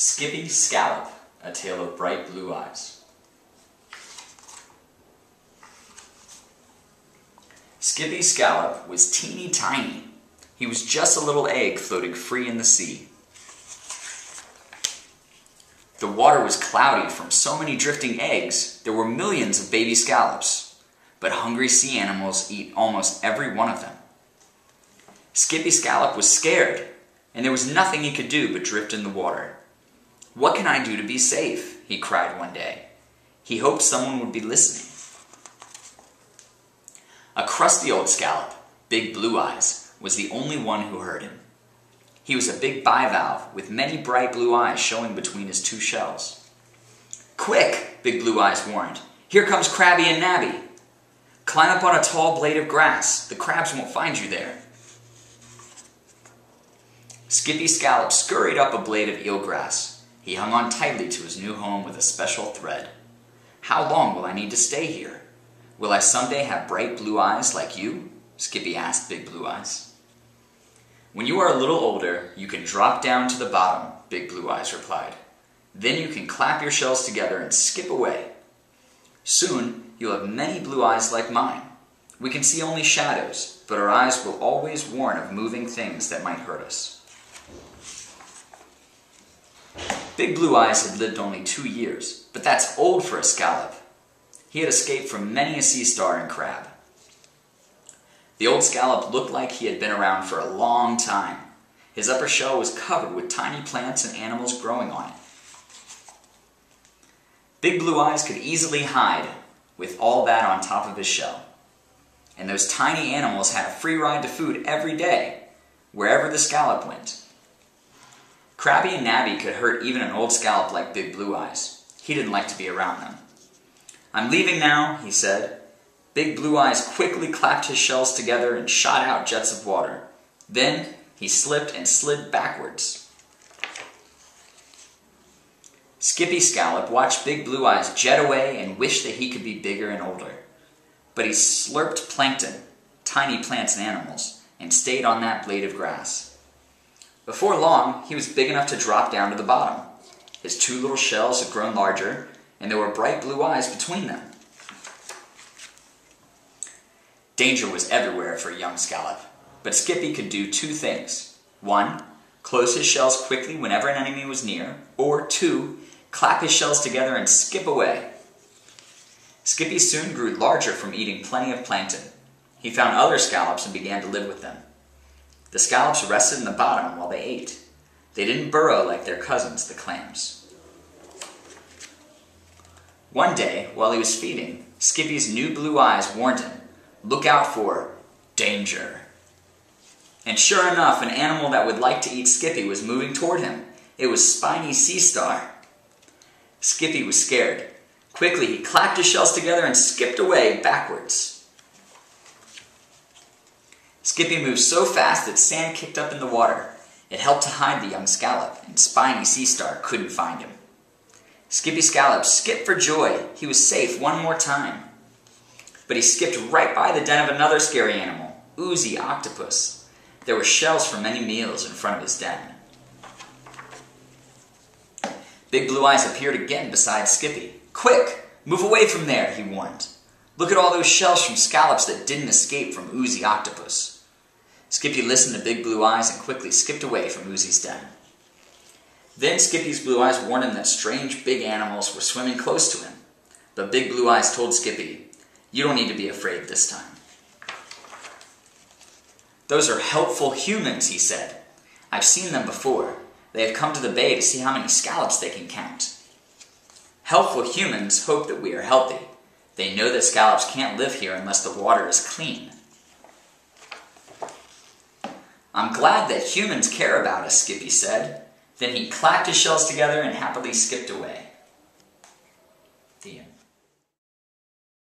Skippy, Scallop, A Tale of Bright Blue Eyes. Skippy Scallop was teeny tiny. He was just a little egg floating free in the sea. The water was cloudy from so many drifting eggs, there were millions of baby scallops, but hungry sea animals eat almost every one of them. Skippy Scallop was scared, and there was nothing he could do but drift in the water. "What can I do to be safe?" he cried one day. He hoped someone would be listening. A crusty old scallop, Big Blue Eyes, was the only one who heard him. He was a big bivalve with many bright blue eyes showing between his two shells. "Quick!" Big Blue Eyes warned. "Here comes Crabby and Nabby. Climb up on a tall blade of grass. The crabs won't find you there." Skippy Scallop scurried up a blade of eelgrass. He hung on tightly to his new home with a special thread. "How long will I need to stay here? Will I someday have bright blue eyes like you?" Skippy asked Big Blue Eyes. "When you are a little older, you can drop down to the bottom," Big Blue Eyes replied. "Then you can clap your shells together and skip away. Soon, you'll have many blue eyes like mine. We can see only shadows, but our eyes will always warn of moving things that might hurt us." Big Blue Eyes had lived only 2 years, but that's old for a scallop. He had escaped from many a sea star and crab. The old scallop looked like he had been around for a long time. His upper shell was covered with tiny plants and animals growing on it. Big Blue Eyes could easily hide with all that on top of his shell. And those tiny animals had a free ride to food every day, wherever the scallop went. Crabby and Nabby could hurt even an old scallop like Big Blue Eyes. He didn't like to be around them. "I'm leaving now," he said. Big Blue Eyes quickly clapped his shells together and shot out jets of water. Then he slipped and slid backwards. Skippy Scallop watched Big Blue Eyes jet away and wished that he could be bigger and older. But he slurped plankton, tiny plants and animals, and stayed on that blade of grass. Before long, he was big enough to drop down to the bottom. His 2 little shells had grown larger, and there were bright blue eyes between them. Danger was everywhere for a young scallop, but Skippy could do 2 things. 1, close his shells quickly whenever an enemy was near, or 2, clap his shells together and skip away. Skippy soon grew larger from eating plenty of plankton. He found other scallops and began to live with them. The scallops rested in the bottom while they ate. They didn't burrow like their cousins, the clams. One day, while he was feeding, Skippy's new blue eyes warned him, "Look out for danger." And sure enough, an animal that would like to eat Skippy was moving toward him. It was Spiny Sea Star. Skippy was scared. Quickly, he clapped his shells together and skipped away backwards. Skippy moved so fast that sand kicked up in the water. It helped to hide the young scallop, and Spiny Sea Star couldn't find him. Skippy Scallop skipped for joy. He was safe one more time. But he skipped right by the den of another scary animal, Oozy Octopus. There were shells for many meals in front of his den. Big Blue Eyes appeared again beside Skippy. "Quick! Move away from there," he warned. "Look at all those shells from scallops that didn't escape from Oozy Octopus." Skippy listened to Big Blue Eyes and quickly skipped away from Oozy's den. Then Skippy's blue eyes warned him that strange big animals were swimming close to him. But Big Blue Eyes told Skippy, "You don't need to be afraid this time." "Those are helpful humans," he said. "I've seen them before. They have come to the bay to see how many scallops they can count. Helpful humans hope that we are healthy. They know that scallops can't live here unless the water is clean." "I'm glad that humans care about us," Skippy said. Then he clapped his shells together and happily skipped away.